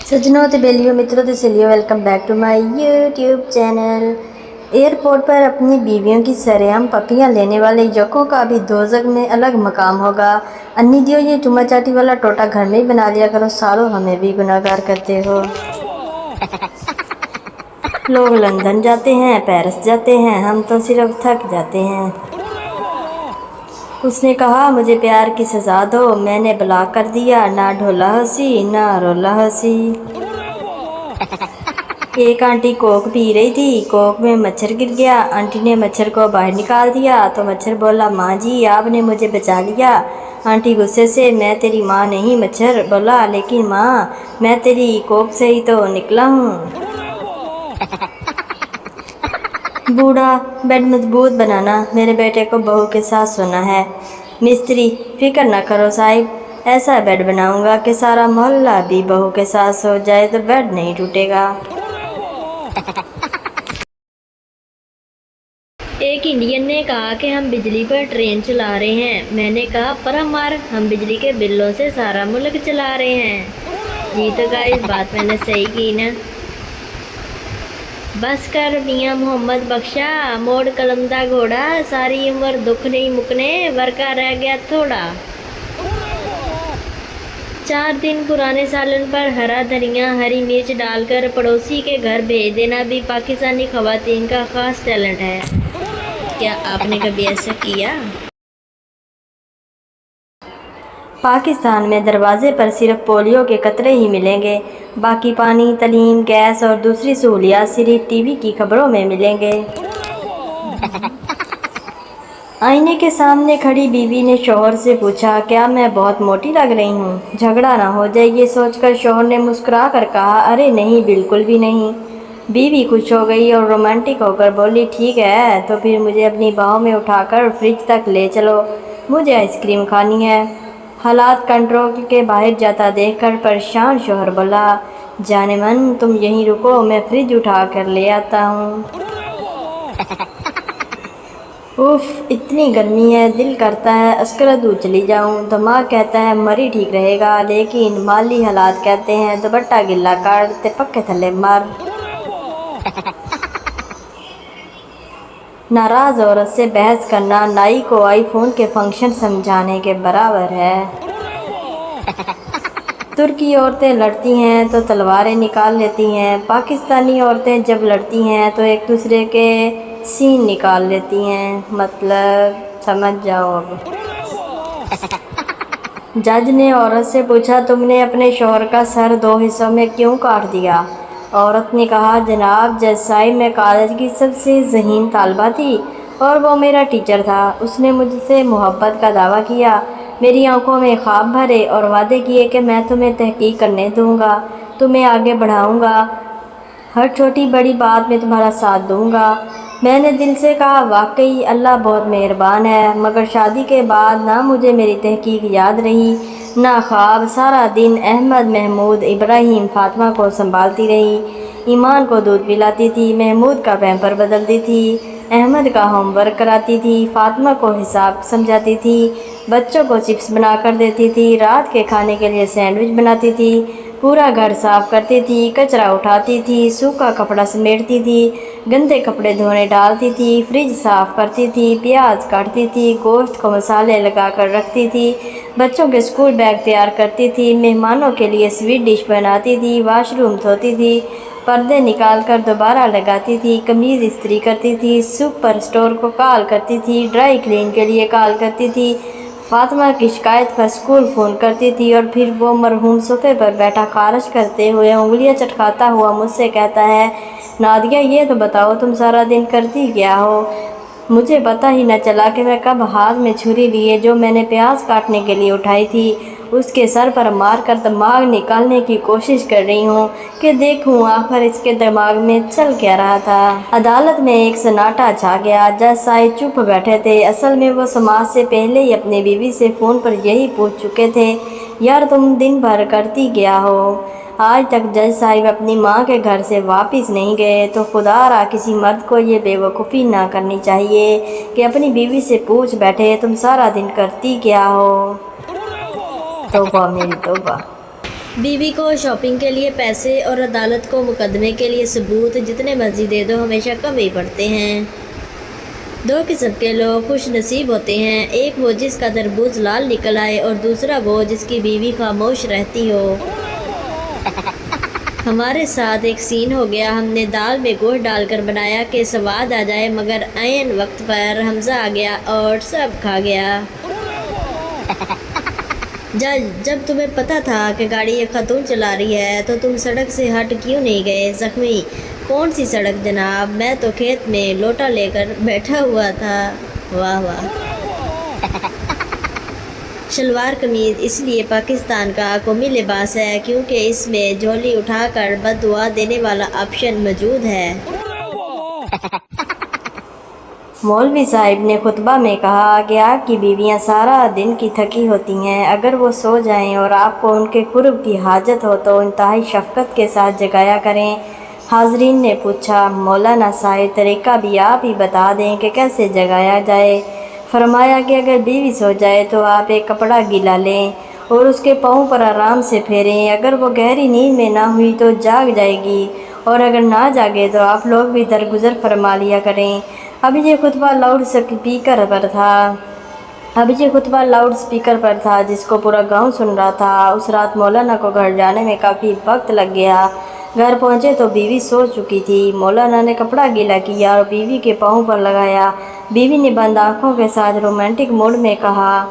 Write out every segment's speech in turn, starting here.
सजनों ते बेलियों मित्रों ते सहेलियों, welcome back to my YouTube channel. Airport पर अपनी बीवियों की सरेआम पपियां लेने वाले युवकों का भी दोज़ख में अलग मकाम होगा। अन्नी दियो, ये चुम्मा चाटी वाला टोटा घर में ही बना लिया करो, सालों हमें भी गुनाहगार करते हो। लोग लंदन जाते हैं, पेरिस जाते हैं, हम तो सिर्फ थक जाते हैं। उसने कहा, मुझे प्यार की सजा दो। मैंने ब्लॉक कर दिया, ना ढोला हंसी ना रोला हंसी। एक आंटी कोक पी रही थी, कोक में मच्छर गिर गया। आंटी ने मच्छर को बाहर निकाल दिया तो मच्छर बोला, माँ जी आपने मुझे बचा लिया। आंटी गुस्से से, मैं तेरी माँ नहीं। मच्छर बोला, लेकिन माँ मैं तेरी कोक से ही तो निकला हूँ। बूढ़ा, बेड मजबूत बनाना, मेरे बेटे को बहू के साथ सोना है। मिस्त्री, फिक्र न करो साहिब, ऐसा बेड बनाऊंगा कि सारा मोहल्ला भी बहू के साथ सो जाए तो बेड नहीं टूटेगा। एक इंडियन ने कहा कि हम बिजली पर ट्रेन चला रहे हैं। मैंने कहा, पर हम बिजली के बिलों से सारा मुल्क चला रहे हैं। जी तो गाइस, बात मैंने सही की ना। बस कर मियाँ मोहम्मद बख्शा, मोड़ कलम दा घोड़ा, सारी उम्र दुख नहीं मुकने, वर्का रह गया थोड़ा। 4 दिन पुराने सालन पर हरा धनिया हरी मिर्च डालकर पड़ोसी के घर भेज देना भी पाकिस्तानी खवातीन का खास टैलेंट है। क्या आपने कभी ऐसा किया? पाकिस्तान में दरवाजे पर सिर्फ पोलियो के कतरे ही मिलेंगे, बाकी पानी, तालीम, गैस और दूसरी सहूलियात सिर्फ टीवी की खबरों में मिलेंगे। आईने के सामने खड़ी बीवी ने शौहर से पूछा, क्या मैं बहुत मोटी लग रही हूँ? झगड़ा ना हो जाए ये सोचकर शौहर ने मुस्कुरा कर कहा, अरे नहीं, बिल्कुल भी नहीं। बीवी खुश हो गई और रोमांटिक होकर बोली, ठीक है तो फिर मुझे अपनी बाहों में उठाकर फ्रिज तक ले चलो, मुझे आइसक्रीम खानी है। हालात कंट्रोल के बाहर जाता देखकर परेशान शौहर बोला, जाने मन तुम यहीं रुको, मैं फ्रिज उठा कर ले आता हूँ। उफ, इतनी गर्मी है, दिल करता है अस्कर दूर चली जाऊं। दिमाग कहता है मरी ठीक रहेगा, लेकिन माली हालात कहते हैं दुपट्टा गिल्ला कर ते पक्के थल्ले मार। नाराज औरत से बहस करना नाई को आईफोन के फंक्शन समझाने के बराबर है। तुर्की औरतें लड़ती हैं तो तलवारें निकाल लेती हैं, पाकिस्तानी औरतें जब लड़ती हैं तो एक दूसरे के सीन निकाल लेती हैं। मतलब समझ जाओ अब। जज ने औरत से पूछा, तुमने अपने शौहर का सर 2 हिस्सों में क्यों काट दिया? औरत ने कहा, जनाब जज साहिब, मैं कॉलेज की सबसे ज़हीन तालबा थी और वो मेरा टीचर था। उसने मुझसे मोहब्बत का दावा किया, मेरी आंखों में ख्वाब भरे और वादे किए कि मैं तुम्हें तहकीक करने दूंगा, तुम्हें आगे बढ़ाऊंगा, हर छोटी बड़ी बात में तुम्हारा साथ दूंगा। मैंने दिल से कहा, वाकई अल्लाह बहुत मेहरबान है। मगर शादी के बाद ना मुझे मेरी तहकीक याद रही ना ख्वाब। सारा दिन अहमद, महमूद, इब्राहिम, फातिमा को संभालती रही। ईमान को दूध पिलाती थी, महमूद का पैम्पर बदलती थी, अहमद का होमवर्क कराती थी, फातिमा को हिसाब समझाती थी, बच्चों को चिप्स बना कर देती थी, रात के खाने के लिए सैंडविच बनाती थी, पूरा घर साफ करती थी, कचरा उठाती थी, सूखा कपड़ा समेटती थी, गंदे कपड़े धोने डालती थी, फ्रिज साफ करती थी, प्याज काटती थी, गोश्त को मसाले लगा कर रखती थी, बच्चों के स्कूल बैग तैयार करती थी, मेहमानों के लिए स्वीट डिश बनाती थी, वाशरूम धोती थी, पर्दे निकाल कर दोबारा लगाती थी, कमीज़ इस्त्री करती थी, सुपर स्टोर को कॉल करती थी, ड्राई क्लीन के लिए कॉल करती थी, फातिमा की शिकायत पर स्कूल फ़ोन करती थी और फिर वो मरहूम सोफे पर बैठा खारिश करते हुए उंगलियां चटकाता हुआ मुझसे कहता है, नादिया ये तो बताओ तुम सारा दिन करती क्या हो? मुझे पता ही न चला कि मैं कब हाथ में छुरी लिए जो मैंने प्याज काटने के लिए उठाई थी उसके सर पर मारकर दिमाग निकालने की कोशिश कर रही हूँ कि देखूँ आखिर इसके दिमाग में चल क्या रहा था। अदालत में एक सन्नाटा छा गया। जज साहिब चुप बैठे थे। असल में वो समाज से पहले ही अपनी बीवी से फ़ोन पर यही पूछ चुके थे, यार तुम दिन भर करती क्या हो? आज तक जज साहिब अपनी माँ के घर से वापस नहीं गए, तो खुदा किसी मर्द को ये बेवकूफ़ी ना करनी चाहिए कि अपनी बीवी से पूछ बैठे, तुम सारा दिन करती क्या हो? तौबा मेरी तौबा। بیوی کو شاپنگ کے لیے پیسے اور عدالت کو مقدمے کے لیے ثبوت جتنے مرضی دے دو ہمیشہ کم ہی پڑتے ہیں۔ دو قسم کے لوگ خوش نصیب ہوتے ہیں، ایک وہ جس کا تربوز لال نکل آئے اور دوسرا وہ جس کی بیوی خاموش رہتی ہو۔ ہمارے ساتھ ایک سین ہو گیا، ہم نے دال میں گوشت ڈال کر بنایا کہ سواد آ جائے، مگر عین وقت پر حمزہ آ گیا اور سب کھا گیا۔ جب تمہیں پتہ تھا کہ گاڑی ایک خاتون چلا رہی ہے تو تم سڑک سے ہٹ کیوں نہیں گئے؟ زخمی: کون سی سڑک جناب، میں تو کھیت میں لوٹا لے کر بیٹھا ہوا تھا۔ واہ واہ۔ شلوار قمیض اس لیے پاکستان کا قومی لباس ہے کیونکہ اس میں جھولی اٹھا کر بد دعا دینے والا آپشن موجود ہے۔ مولوی صاحب نے خطبہ میں کہا کہ آپ کی بیویاں سارا دن کی تھکی ہوتی ہیں، اگر وہ سو جائیں اور آپ کو ان کے قرب کی حاجت ہو تو انتہائی شفقت کے ساتھ جگایا کریں۔ حاضرین نے پوچھا، مولانا صاحب طریقہ بھی آپ ہی بتا دیں کہ کیسے جگایا جائے؟ فرمایا کہ اگر بیوی سو جائے تو آپ ایک کپڑا گیلا لیں اور اس کے پاؤں پر آرام سے پھیریں، اگر وہ گہری نیند میں نہ ہوئی تو جاگ جائے گی اور اگر نہ جاگے تو آپ لوگ بھی درگزر فرما لیا کریں۔ اب یہ خطبہ لاؤڈ اسپیکر پر تھا جس کو پورا گاؤں سن رہا تھا۔ اس رات مولانا کو گھر جانے میں کافی وقت لگ گیا۔ گھر پہنچے تو بیوی سو چکی تھی۔ مولانا نے کپڑا گیلا کیا اور بیوی کے پاؤں پر لگایا۔ بیوی نے بند آنکھوں کے ساتھ رومانٹک موڈ میں کہا،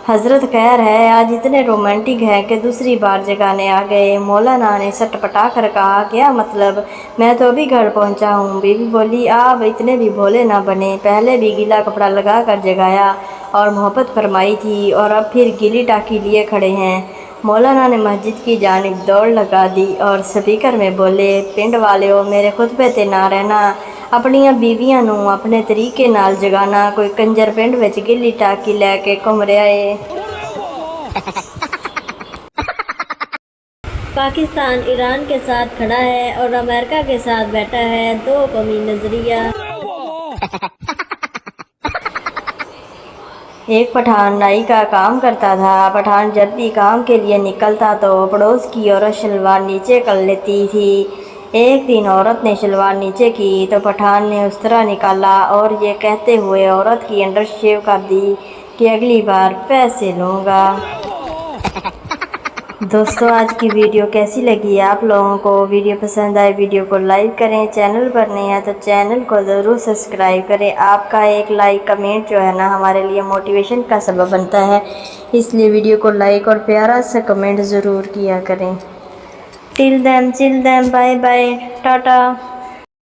حضرت خیر ہے، آج اتنے رومانٹک ہیں کہ دوسری بار جگانے آ گئے۔ مولانا نے سٹ پٹا کر کہا، کیا مطلب؟ میں تو ابھی گھر پہنچا ہوں۔ بیوی بولی، آپ اتنے بھی بھولے نہ بنیں، پہلے بھی گیلا کپڑا لگا کر جگایا اور محبت فرمائی تھی اور اب پھر گیلی ٹاکی لیے کھڑے ہیں۔ مولانا نے مسجد کی جانب دوڑ لگا دی اور اسپیکر میں بولے، پنڈ والیو، میرے خطبے تے نہ رہنا، اپنیاں بیویاں نوں اپنے طریقے نال جگانا، کوئی کنجر پنڈ وچ گیلی ٹاکی لے کے گھوم رہا ہے۔ پاکستان ایران کے ساتھ کھڑا ہے اور امریکہ کے ساتھ بیٹھا ہے، دو قومی نظریہ۔ ایک پٹھان نائی کا کام کرتا تھا۔ پٹھان جب بھی کام کے لیے نکلتا تو پڑوس کی عورت شلوار نیچے کر لیتی تھی۔ ایک دن عورت نے شلوار نیچے کی تو پٹھان نے استرا نکالا اور یہ کہتے ہوئے عورت کی انڈر شیو کر دی کہ اگلی بار پیسے لوں گا۔ دوستو، آج کی ویڈیو کیسی لگی آپ لوگوں کو؟ ویڈیو پسند آئے ویڈیو کو لائک کریں، چینل پر نئے ہیں تو چینل کو ضرور سبسکرائب کریں۔ آپ کا ایک لائک کمنٹ جو ہے نا ہمارے لیے موٹیویشن کا سبب بنتا ہے، اس لیے ویڈیو کو لائک اور پیارا سا کمنٹ ضرور کیا کریں۔ ٹل دین بائے بائے، ٹاٹا۔